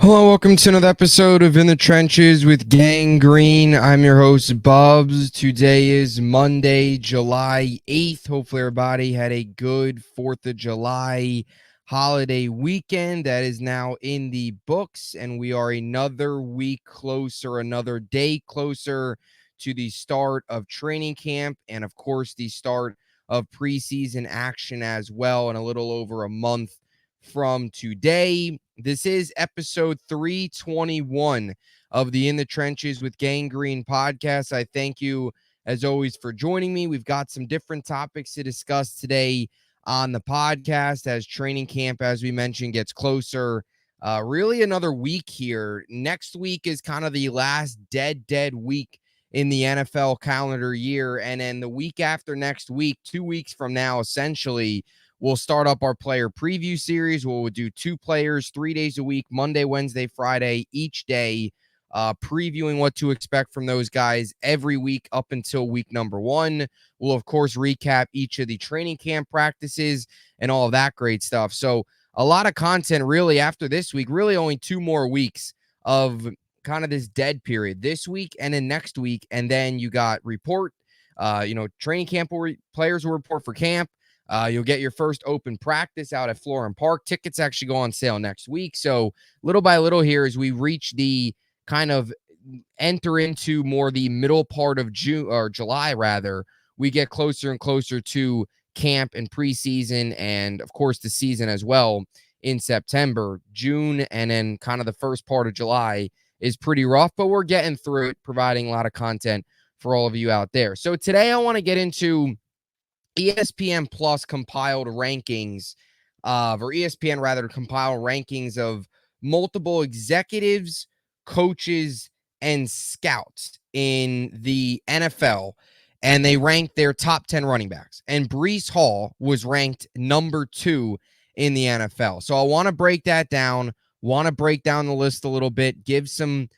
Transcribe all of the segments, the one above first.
Hello, welcome to another episode of In the Trenches with Gang Green. I'm your host, Bubbs. Today is Monday, July 8th. Hopefully everybody had a good 4th of July holiday weekend that is now in the books, and we are another week closer, another day closer to the start of training camp and, of course, the start of preseason action as well in a little over a month from today. This is episode 321 of the In the Trenches with Gang Green podcast. I thank you, as always, for joining me. We've got some different topics to discuss today on the podcast as training camp, as we mentioned, gets closer. Really another week here. Next week is kind of the last dead week in the NFL calendar year. And then the week after next week, 2 weeks from now, essentially, we'll start up our player preview series. We'll do 2 players 3 days a week, Monday, Wednesday, Friday, each day, previewing what to expect from those guys every week up until week number 1. We'll, of course, recap each of the training camp practices and all of that great stuff. So a lot of content really after this week, really only 2 more weeks of kind of this dead period this week and then next week. And then you got training camp players will report for camp. You'll get your first open practice out at Florham Park. Tickets actually go on sale next week. So little by little here, as we reach the kind of enter into more the middle part of June or July, rather, we get closer and closer to camp and preseason and, of course, the season as well in September. June and then kind of the first part of July is pretty rough, but we're getting through it, providing a lot of content for all of you out there. So today I want to get into ESPN Plus compiled rankings or ESPN rather compile rankings of multiple executives, coaches, and scouts in the NFL, and they ranked their top 10 running backs. And Breece Hall was ranked number 2 in the NFL. So I want to break that down, the list a little bit, give some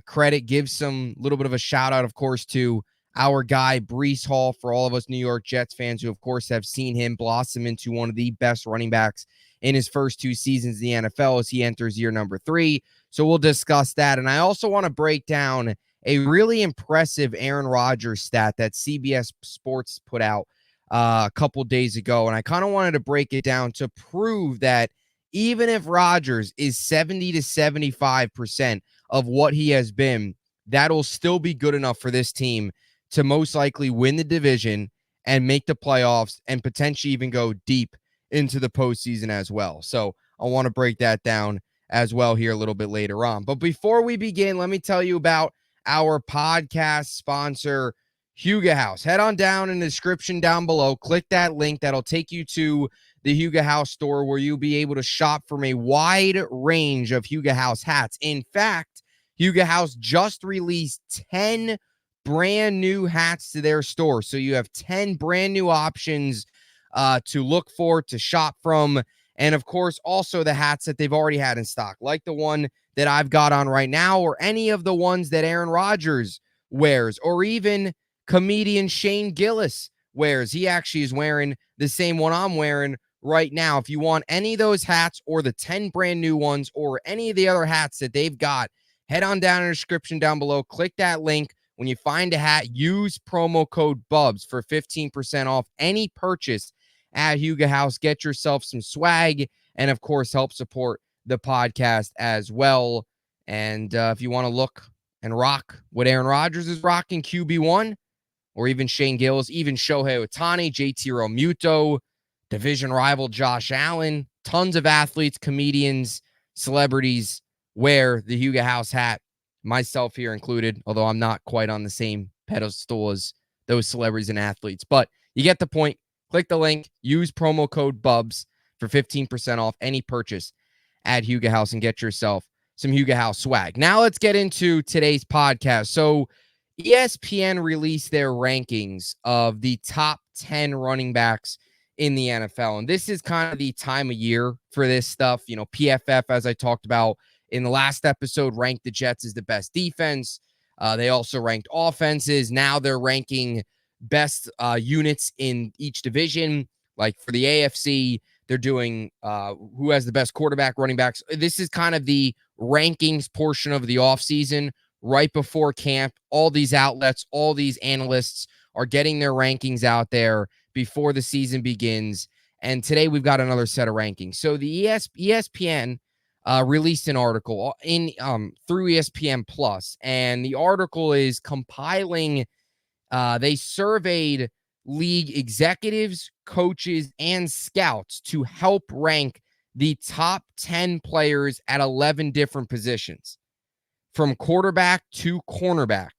credit, give some little bit of a shout out, of course, to our guy, Breece Hall, for all of us New York Jets fans who, of course, have seen him blossom into one of the best running backs in his first 2 seasons in the NFL as he enters year number 3. So we'll discuss that. And I also want to break down a really impressive Aaron Rodgers stat that CBS Sports put out a couple days ago. And I kind of wanted to break it down to prove that even if Rodgers is 70 to 75% of what he has been, that'll still be good enough for this team to most likely win the division and make the playoffs and potentially even go deep into the postseason as well. So I want to break that down as well here a little bit later on. But before we begin, let me tell you about our podcast sponsor, Huga House. Head on down in the description down below. Click that link. That'll take you to the Huga House store where you'll be able to shop from a wide range of Huga House hats. In fact, Huga House just released 10 brand new hats to their store. So you have 10 brand new options to look for, to shop from. And of course, also the hats that they've already had in stock, like the one that I've got on right now, or any of the ones that Aaron Rodgers wears, or even comedian Shane Gillis wears. He actually is wearing the same one I'm wearing right now. If you want any of those hats or the 10 brand new ones or any of the other hats that they've got, head on down in the description down below. Click that link. When you find a hat, use promo code BUBS for 15% off any purchase at Huga House. Get yourself some swag and, of course, help support the podcast as well. And if you want to look and rock what Aaron Rodgers is rocking, QB1, or even Shane Gillis, even Shohei Ohtani, JT Realmuto, division rival Josh Allen, tons of athletes, comedians, celebrities wear the Huga House hat, myself here included, although I'm not quite on the same pedestal as those celebrities and athletes. But you get the point. Click the link. Use promo code BUBS for 15% off any purchase at Huga House and get yourself some Huga House swag. Now let's get into today's podcast. So ESPN released their rankings of the top 10 running backs in the NFL. And this is kind of the time of year for this stuff. You know, PFF, as I talked about in the last episode, ranked the Jets as the best defense. They also ranked offenses. Now they're ranking best units in each division. Like for the AFC, They're doing who has the best quarterback, running backs. This is kind of the rankings portion of the offseason right before camp. All these outlets, all these analysts are getting their rankings out there before the season begins. And today we've got another set of rankings. So the ESPN released an article in through ESPN Plus, and the article is compiling. They surveyed league executives, coaches, and scouts to help rank the top 10 players at 11 different positions. From quarterback to cornerback,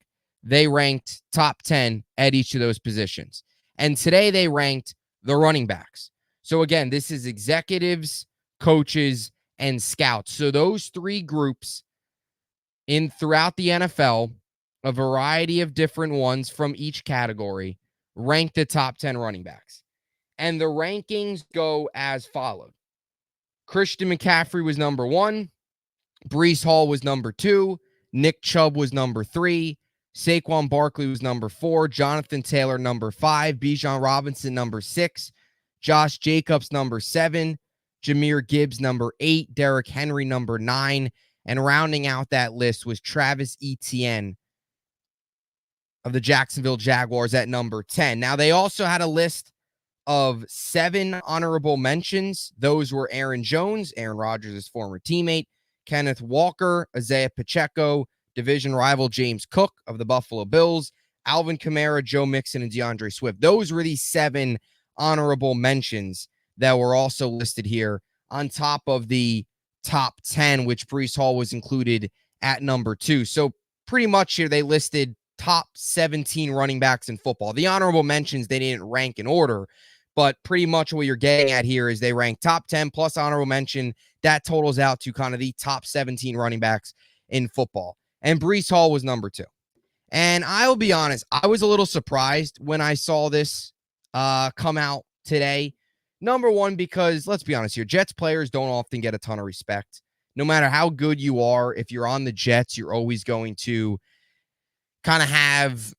they ranked top 10 at each of those positions. And today they ranked the running backs. So again, this is executives, coaches, and scouts. So those three groups throughout the NFL, a variety of different ones from each category, rank the top 10 running backs. And the rankings go as followed. Christian McCaffrey was number 1. Breece Hall was number 2. Nick Chubb was number 3. Saquon Barkley was number 4. Jonathan Taylor, number 5. Bijan Robinson, number 6. Josh Jacobs, number 7. Jahmyr Gibbs, number 8. Derrick Henry, number 9. And rounding out that list was Travis Etienne of the Jacksonville Jaguars at number 10. Now, they also had a list of 7 honorable mentions. Those were Aaron Jones, Aaron Rodgers' former teammate, Kenneth Walker, Isaiah Pacheco, division rival James Cook of the Buffalo Bills, Alvin Kamara, Joe Mixon, and DeAndre Swift. Those were the 7 honorable mentions that were also listed here on top of the top 10, which Breece Hall was included at number 2. So pretty much here they listed top 17 running backs in football. The honorable mentions, they didn't rank in order, but pretty much what you're getting at here is they rank top 10 plus honorable mention. That totals out to kind of the top 17 running backs in football. And Breece Hall was number 2. And I'll be honest, I was a little surprised when I saw this come out today. Number one, because let's be honest here, Jets players don't often get a ton of respect. No matter how good you are, if you're on the Jets, you're always going to kind of have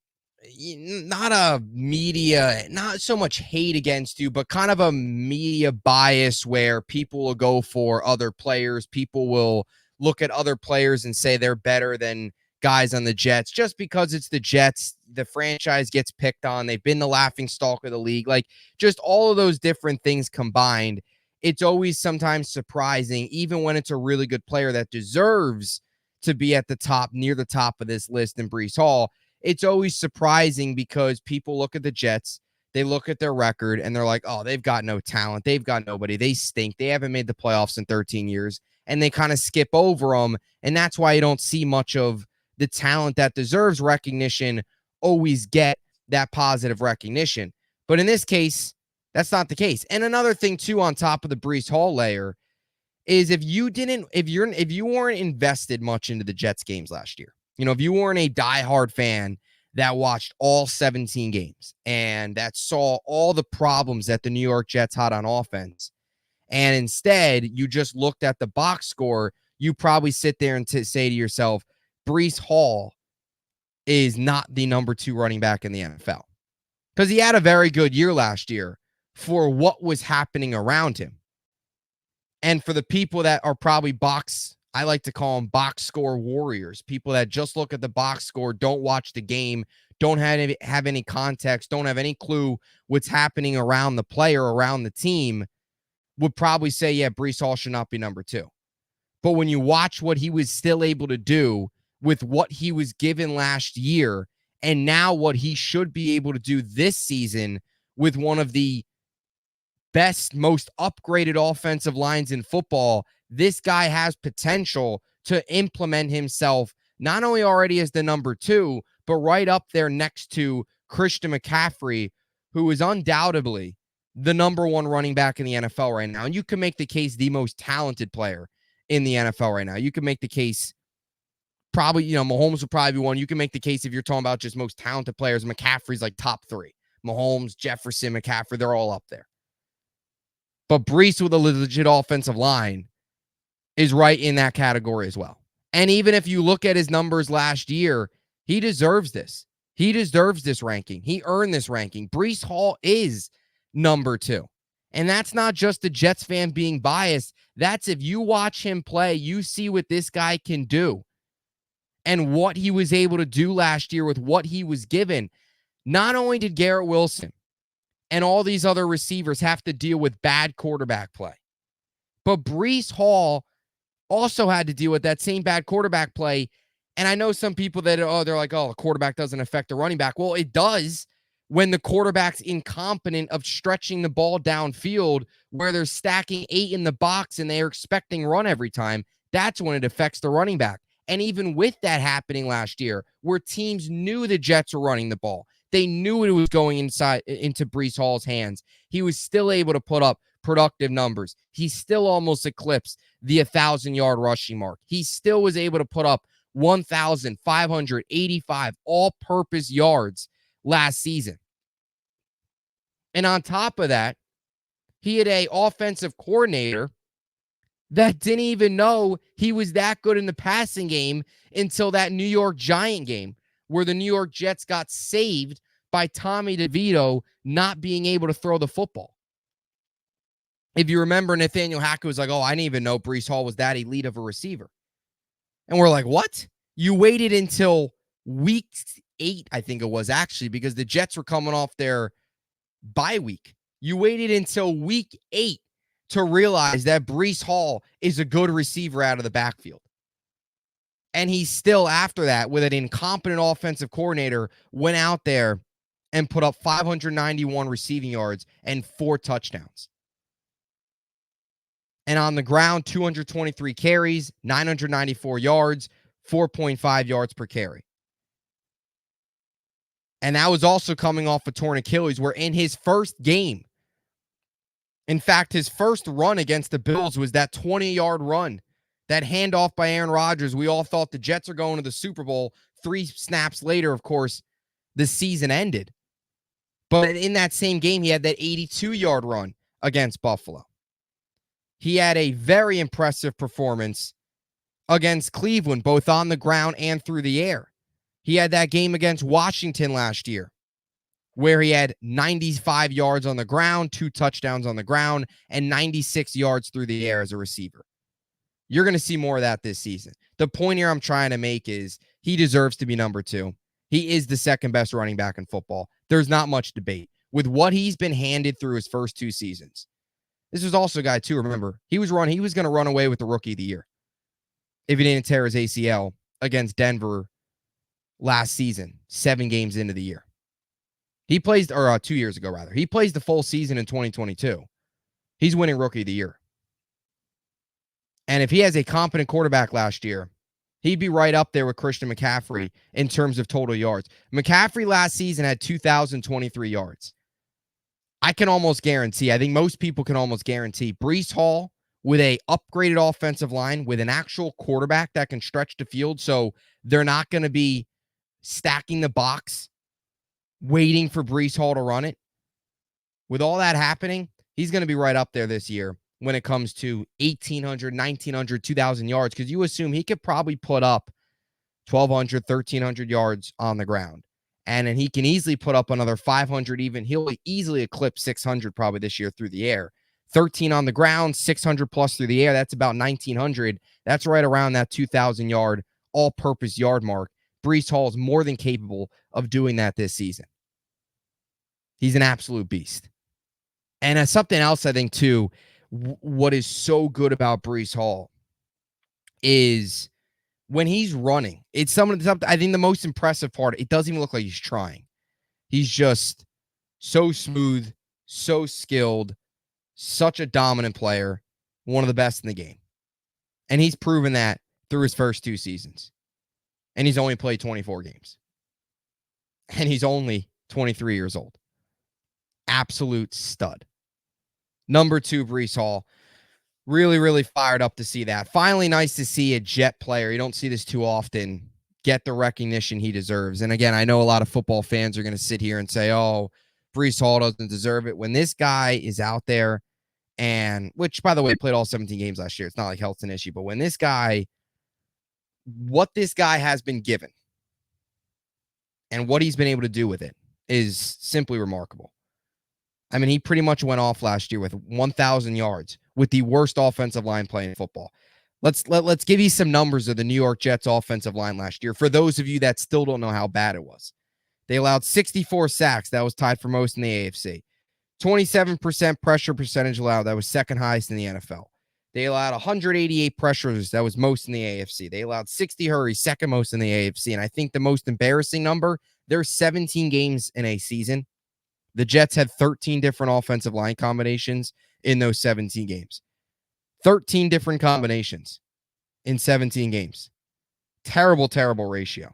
not a media, not so much hate against you, but kind of a media bias where people will go for other players. People will look at other players and say they're better than guys on the Jets just because it's the Jets. The franchise gets picked on. They've been the laughingstock of the league. Like just all of those different things combined, it's always sometimes surprising, even when it's a really good player that deserves to be at the top, near the top of this list in Breece Hall. It's always surprising because people look at the Jets, they look at their record, and they're like, oh, they've got no talent. They've got nobody. They stink. They haven't made the playoffs in 13 years, and they kind of skip over them, and that's why you don't see much of the talent that deserves recognition always get that positive recognition. But in this case, that's not the case. And another thing, too, on top of the Breece Hall layer is if you weren't invested much into the Jets games last year, if you weren't a diehard fan that watched all 17 games and that saw all the problems that the New York Jets had on offense, and instead you just looked at the box score, you probably sit there and say to yourself, Breece Hall is not the number 2 running back in the NFL. Because he had a very good year last year for what was happening around him. And for the people that are probably I like to call them box score warriors, people that just look at the box score, don't watch the game, don't have any context, don't have any clue what's happening around the player, around the team, would probably say, yeah, Breece Hall should not be number 2. But when you watch what he was still able to do with what he was given last year, and now what he should be able to do this season with one of the best, most upgraded offensive lines in football, this guy has potential to implement himself not only already as the number 2, but right up there next to Christian McCaffrey, who is undoubtedly the number 1 running back in the NFL right now. And you can make the case the most talented player in the NFL right now. You can make the case probably, Mahomes would probably be one. You can make the case if you're talking about just most talented players, McCaffrey's like top 3. Mahomes, Jefferson, McCaffrey, they're all up there. But Breece with a legit offensive line is right in that category as well. And even if you look at his numbers last year, he deserves this. He deserves this ranking. He earned this ranking. Breece Hall is number 2. And that's not just the Jets fan being biased. That's if you watch him play, you see what this guy can do and what he was able to do last year with what he was given. Not only did Garrett Wilson and all these other receivers have to deal with bad quarterback play, but Breece Hall also had to deal with that same bad quarterback play. And I know some people that, they're like, oh, a quarterback doesn't affect a running back. Well, it does when the quarterback's incompetent of stretching the ball downfield where they're stacking 8 in the box and they're expecting run every time. That's when it affects the running back. And even with that happening last year, where teams knew the Jets were running the ball, they knew it was going into Breece Hall's hands. He was still able to put up productive numbers. He still almost eclipsed the 1,000-yard rushing mark. He still was able to put up 1,585 all-purpose yards last season. And on top of that, he had an offensive coordinator that didn't even know he was that good in the passing game until that New York Giant game where the New York Jets got saved by Tommy DeVito not being able to throw the football. If you remember, Nathaniel Hackett was like, oh, I didn't even know Breece Hall was that elite of a receiver. And we're like, what? You waited until week 8, I think it was actually, because the Jets were coming off their bye week. You waited until week 8 to realize that Breece Hall is a good receiver out of the backfield. And he still, after that, with an incompetent offensive coordinator, went out there and put up 591 receiving yards and 4 touchdowns. And on the ground, 223 carries, 994 yards, 4.5 yards per carry. And that was also coming off a torn Achilles, where in his first game, in fact, his first run against the Bills was that 20-yard run, that handoff by Aaron Rodgers. We all thought the Jets are going to the Super Bowl. 3 snaps later, of course, the season ended. But in that same game, he had that 82-yard run against Buffalo. He had a very impressive performance against Cleveland, both on the ground and through the air. He had that game against Washington last year, where he had 95 yards on the ground, 2 touchdowns on the ground, and 96 yards through the air as a receiver. You're going to see more of that this season. The point here I'm trying to make is he deserves to be number 2. He is the second best running back in football. There's not much debate. With what he's been handed through his first 2 seasons. This was also a guy, too, remember, he was going to run away with the Rookie of the Year if he didn't tear his ACL against Denver last season, 7 games into the year. He plays, or 2 years ago, rather. He plays the full season in 2022. He's winning Rookie of the Year. And if he has a competent quarterback last year, he'd be right up there with Christian McCaffrey in terms of total yards. McCaffrey last season had 2,023 yards. I can almost guarantee, I think most people can almost guarantee, Breece Hall with a upgraded offensive line, with an actual quarterback that can stretch the field, so they're not going to be stacking the box, waiting for Breece Hall to run it. With all that happening, he's going to be right up there this year when it comes to 1,800, 1,900, 2,000 yards, because you assume he could probably put up 1,200, 1,300 yards on the ground. And then he can easily put up another 500 even. He'll easily eclipse 600 probably this year through the air. 13 on the ground, 600 plus through the air. That's about 1,900. That's right around that 2,000-yard all-purpose yard mark. Breece Hall is more than capable of doing that this season. He's an absolute beast. And something else I think, too, what is so good about Breece Hall is when he's running, it's something, I think the most impressive part, it doesn't even look like he's trying. He's just so smooth, so skilled, such a dominant player, one of the best in the game. And he's proven that through his first 2 seasons. And he's only played 24 games. And he's only 23 years old. Absolute stud. Number 2, Breece Hall. Really, really fired up to see that. Finally, nice to see a Jet player. You don't see this too often get the recognition he deserves. And again, I know a lot of football fans are going to sit here and say, oh, Breece Hall doesn't deserve it. When this guy is out there, and which, by the way, played all 17 games last year. It's not like health's an issue. But when this guy, what this guy has been given and what he's been able to do with it is simply remarkable. I mean, he pretty much went off last year with 1,000 yards with the worst offensive line playing football. Let's give you some numbers of the New York Jets offensive line last year for those of you that still don't know how bad it was. They allowed 64 sacks. That was tied for most in the AFC. 27% pressure percentage allowed. That was second highest in the NFL. They allowed 188 pressures. That was most in the AFC. They allowed 60 hurries, second most in the AFC. And I think the most embarrassing number, there's 17 games in a season. The Jets had 13 different offensive line combinations in those 17 games. 13 different combinations in 17 games. Terrible, terrible ratio.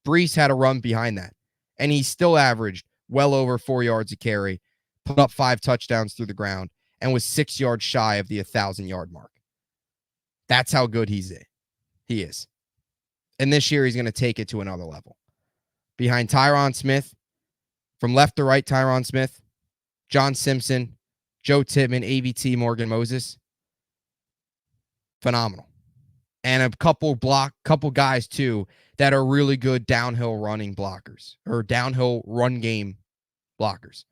Breece had a run behind that, and he still averaged well over 4 yards a carry, put up 5 touchdowns through the ground, and was 6 yards shy of the 1,000-yard mark. That's how good he is. And this year, he's going to take it to another level. Behind Tyron Smith, from left to right, Tyron Smith, John Simpson, Joe Tippmann, AVT, Morgan Moses. Phenomenal. And a couple guys, too, that are really good downhill running blockers or downhill run game blockers.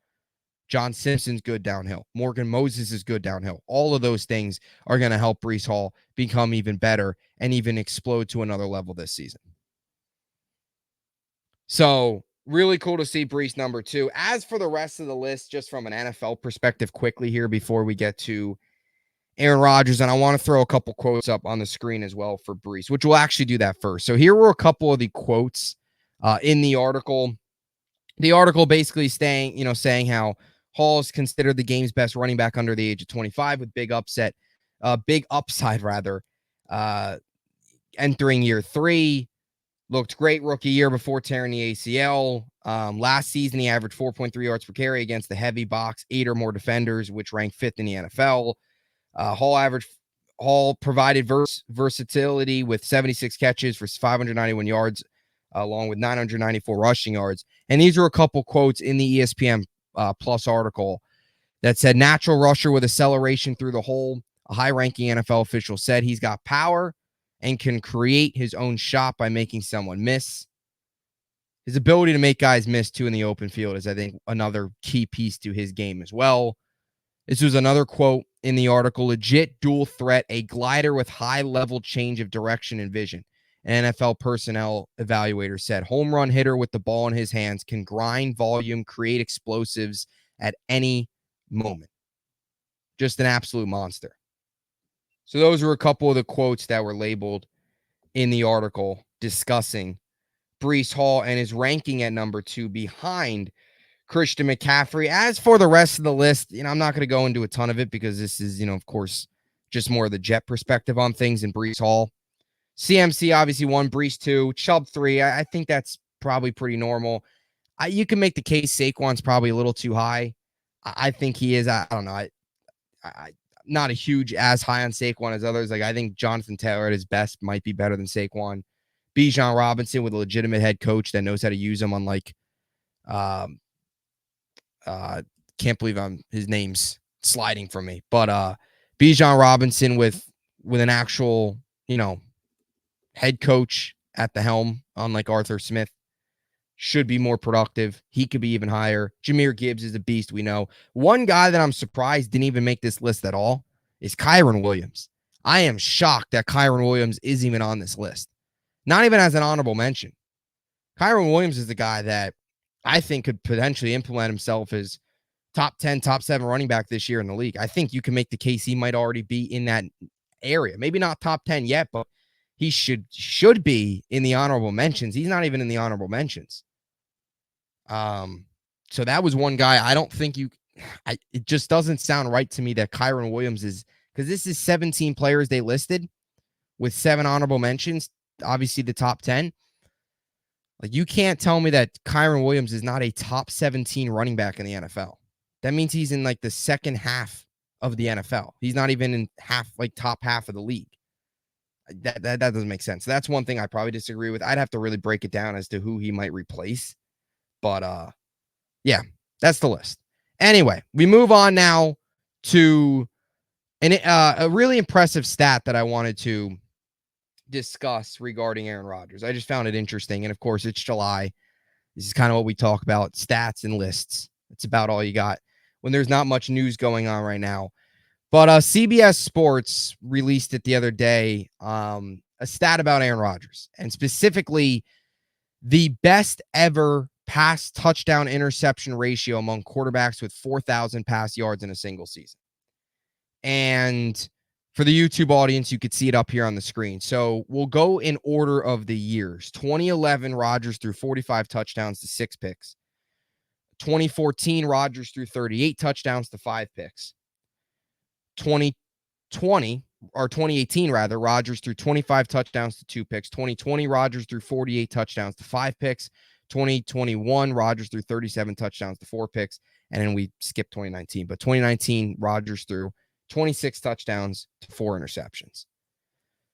John Simpson's good downhill. Morgan Moses is good downhill. All of those things are going to help Breece Hall become even better and even explode to another level this season. So really cool to see Breece number 2. As for the rest of the list, just from an NFL perspective quickly here before we get to Aaron Rodgers, and I want to throw a couple quotes up on the screen as well for Breece, which we'll actually do that first. So here were a couple of the quotes in the article. The article basically saying how Hall is considered the game's best running back under the age of 25 with big upside entering year 3. Looked great rookie year before tearing the ACL. Last season, he averaged 4.3 yards per carry against the heavy box 8 or more defenders, which ranked 5th in the NFL. Hall provided versatility with 76 catches for 591 yards, along with 994 rushing yards. And these are a couple quotes in the ESPN Plus article that said, natural rusher with acceleration through the hole. A high-ranking NFL official said he's got power and can create his own shot by making someone miss. His ability to make guys miss, too, in the open field is, I think, another key piece to his game as well. This was another quote in the article. Legit dual threat, a glider with high-level change of direction and vision. An NFL personnel evaluator said, home run hitter with the ball in his hands, can grind volume, create explosives at any moment. Just an absolute monster. So those were a couple of the quotes that were labeled in the article discussing Breece Hall and his ranking at number 2 behind Christian McCaffrey. As for the rest of the list, I'm not going to go into a ton of it because this is, of course, just more of the Jet perspective on things. And Breece Hall, CMC obviously 1, Breece 2, Chubb 3. I think that's probably pretty normal. You can make the case Saquon's probably a little too high. I think he is. I don't know. I not a huge as high on Saquon as others. Like, I think Jonathan Taylor at his best might be better than Saquon. Bijan Robinson with a legitimate head coach that knows how to use him, unlike can't believe his name's sliding from me. But Bijan Robinson with an actual, head coach at the helm, unlike Arthur Smith, should be more productive. He could be even higher. Jahmyr Gibbs is a beast, we know. One guy that I'm surprised didn't even make this list at all is Kyren Williams. I am shocked that Kyren Williams is even on this list. Not even as an honorable mention. Kyren Williams is the guy that I think could potentially implement himself as top 10, top 7 running back this year in the league. I think you can make the case he might already be in that area. Maybe not top 10 yet, but he should be in the honorable mentions. He's not even in the honorable mentions. So that was one guy. I don't think it just doesn't sound right to me that Kyren Williams is, because this is 17 players they listed with 7 honorable mentions, obviously the top 10. Like, you can't tell me that Kyren Williams is not a top 17 running back in the NFL. That means he's in like the second half of the NFL. He's not even in top half of the league. That doesn't make sense. That's one thing I probably disagree with. I'd have to really break it down as to who he might replace. But yeah, that's the list. Anyway, we move on now to a really impressive stat that I wanted to discuss regarding Aaron Rodgers. I just found it interesting. And of course, it's July. This is kind of what we talk about, stats and lists. It's about all you got. when there's not much news going on right now. But CBS Sports released it the other day, a stat about Aaron Rodgers, and specifically the best ever pass touchdown interception ratio among quarterbacks with 4,000 pass yards in a single season. And for the YouTube audience, you could see it up here on the screen. So we'll go in order of the years. 2011, Rodgers threw 45 touchdowns to 6 picks. 2014, Rodgers threw 38 touchdowns to 5 picks. 2018, Rodgers threw 25 touchdowns to 2 picks. 2020, Rodgers threw 48 touchdowns to 5 picks. 2021, Rodgers threw 37 touchdowns to 4 picks. And then we skipped 2019. But 2019, Rodgers threw 26 touchdowns to 4 interceptions.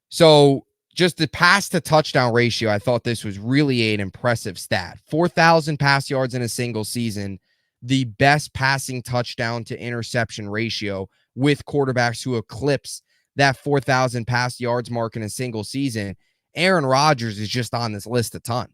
So just the pass to touchdown ratio, I thought this was really an impressive stat. 4,000 pass yards in a single season, the best passing touchdown to interception ratio with quarterbacks who eclipse that 4,000 pass yards mark in a single season. Aaron Rodgers is just on this list a ton.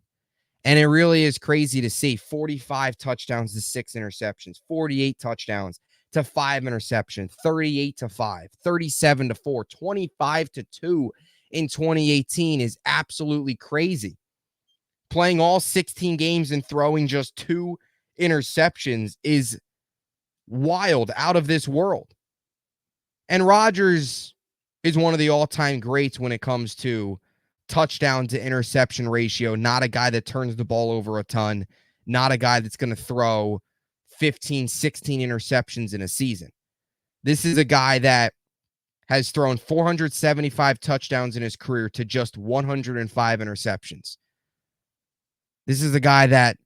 And it really is crazy to see 45 touchdowns to 6 interceptions, 48 touchdowns to 5 interceptions, 38 to 5, 37 to 4, 25 to 2 in 2018 is absolutely crazy. Playing all 16 games and throwing just 2 interceptions is wild, out of this world. And Rodgers is one of the all-time greats when it comes to touchdown to interception ratio. Not a guy that turns the ball over a ton, not a guy that's going to throw 15, 16 interceptions in a season. This is a guy that has thrown 475 touchdowns in his career to just 105 interceptions. This is a guy that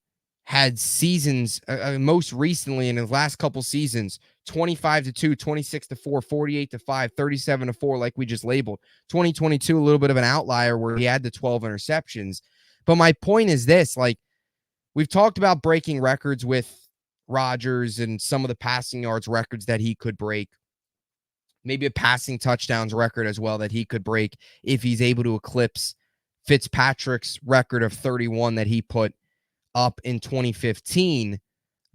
had seasons, most recently in his last couple seasons, 25 to 2, 26 to 4, 48 to 5, 37 to 4, like we just labeled. 2022, a little bit of an outlier where he had the 12 interceptions. But my point is this, like, we've talked about breaking records with Rodgers and some of the passing yards records that he could break. Maybe a passing touchdowns record as well that he could break if he's able to eclipse Fitzpatrick's record of 31 that he put up in 2015,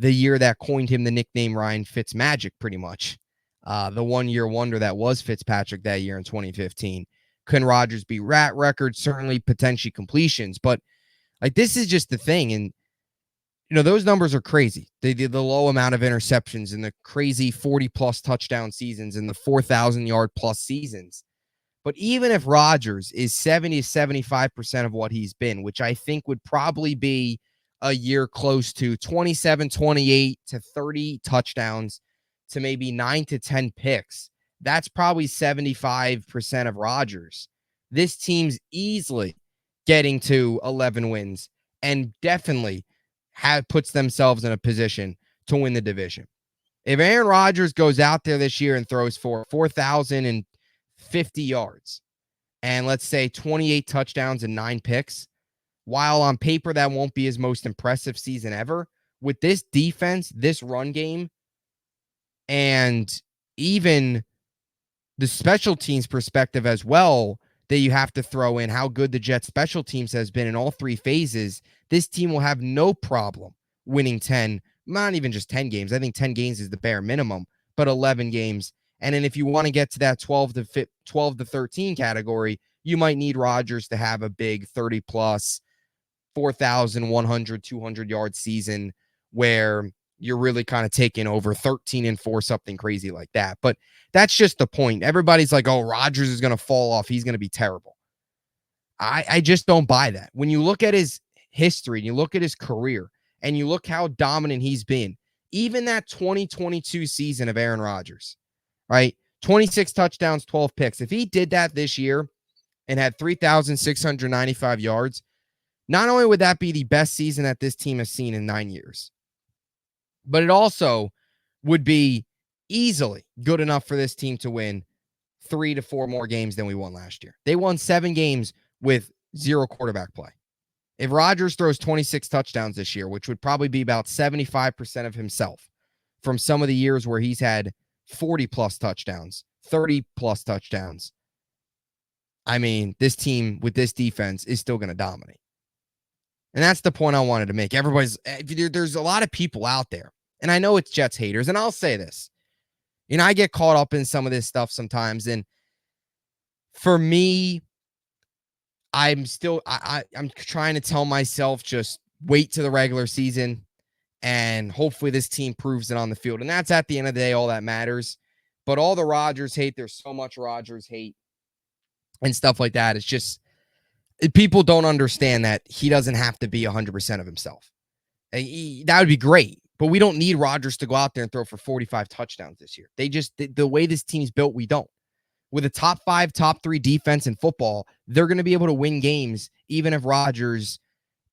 the year that coined him the nickname Ryan Fitzmagic, pretty much. The one-year wonder that was Fitzpatrick that year in 2015. Can Rodgers beat rat records? Certainly, potentially completions. But like, this is just the thing. And, you know, those numbers are crazy. They did the low amount of interceptions and the crazy 40-plus touchdown seasons and the 4,000-yard-plus seasons. But even if Rodgers is 70 to 75% of what he's been, which I think would probably be a year close to 27, 28 to 30 touchdowns to maybe 9 to 10 picks, that's probably 75% of Rodgers. This team's easily getting to 11 wins and definitely puts themselves in a position to win the division. If Aaron Rodgers goes out there this year and throws for 4,050 yards and let's say 28 touchdowns and 9 picks, while on paper that won't be his most impressive season ever, with this defense, this run game, and even the special teams perspective as well that you have to throw in how good the Jets special teams has been in all 3 phases, this team will have no problem winning 10, not even just 10 games. I think 10 games is the bare minimum, but 11 games. And then if you want to get to that 12 to 13 category, you might need Rodgers to have a big 30-plus, 4,100, 200-yard season where you're really kind of taking over 13-4, something crazy like that. But that's just the point. Everybody's like, oh, Rodgers is going to fall off. He's going to be terrible. I just don't buy that. When you look at his history, and you look at his career, and you look how dominant he's been, even that 2022 season of Aaron Rodgers, right? 26 touchdowns, 12 picks. If he did that this year and had 3,695 yards, not only would that be the best season that this team has seen in 9 years, but it also would be easily good enough for this team to win 3 to 4 more games than we won last year. They won 7 games with 0 quarterback play. If Rodgers throws 26 touchdowns this year, which would probably be about 75% of himself from some of the years where he's had 40-plus touchdowns, 30-plus touchdowns, I mean, this team with this defense is still going to dominate. And that's the point I wanted to make. There's a lot of people out there And I know it's Jets haters, and I'll say this. I get caught up in some of this stuff sometimes, and for me, I'm still I'm trying to tell myself just wait to the regular season, and hopefully this team proves it on the field. And that's at the end of the day all that matters. But all the Rodgers hate, there's so much Rodgers hate and stuff like that. It's just people don't understand that he doesn't have to be 100% of himself. That would be great, but we don't need Rodgers to go out there and throw for 45 touchdowns this year. The way this team's built, we don't. With a top 5, top 3 defense in football, they're going to be able to win games even if Rodgers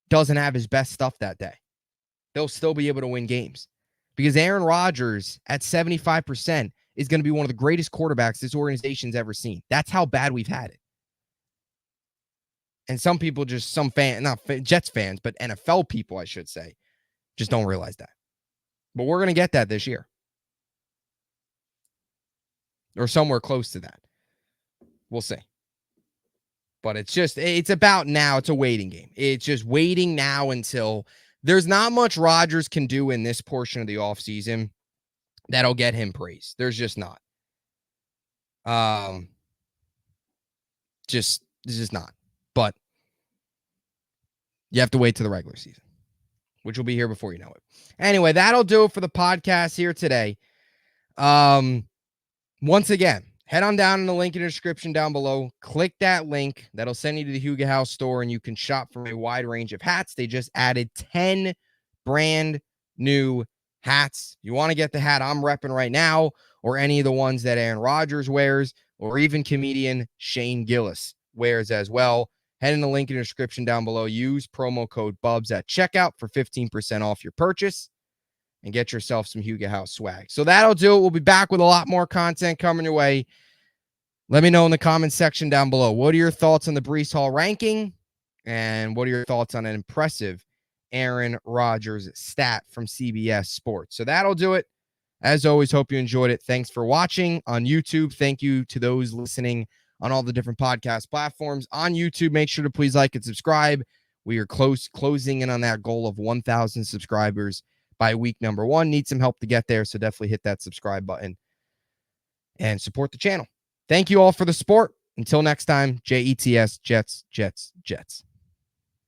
doesn't have his best stuff that day. They'll still be able to win games because Aaron Rodgers at 75% is going to be one of the greatest quarterbacks this organization's ever seen. That's how bad we've had it. And some people not Jets fans, but NFL people, I should say, just don't realize that. But we're going to get that this year. Or somewhere close to that. We'll see. But it's about now. It's a waiting game. It's just waiting now until there's not much Rodgers can do in this portion of the offseason that'll get him praise. There's just not. It's just not. But you have to wait to the regular season, which will be here before you know it. Anyway, that'll do it for the podcast here today. Once again, head on down in the link in the description down below. Click that link. That'll send you to the Huga House store, and you can shop from a wide range of hats. They just added 10 brand new hats. You want to get the hat I'm repping right now, or any of the ones that Aaron Rodgers wears, or even comedian Shane Gillis wears as well. Head in the link in the description down below. Use promo code BUBS at checkout for 15% off your purchase and get yourself some Huga House swag. So that'll do it. We'll be back with a lot more content coming your way. Let me know in the comments section down below. What are your thoughts on the Breece Hall ranking? And what are your thoughts on an impressive Aaron Rodgers stat from CBS Sports? So that'll do it. As always, hope you enjoyed it. Thanks for watching on YouTube. Thank you to those listening on all the different podcast platforms. On YouTube, make sure to please like and subscribe. We are closing in on that goal of 1,000 subscribers by week number 1. Need some help to get there, so definitely hit that subscribe button and support the channel. Thank you all for the support. Until next time, JETS, Jets, Jets, Jets.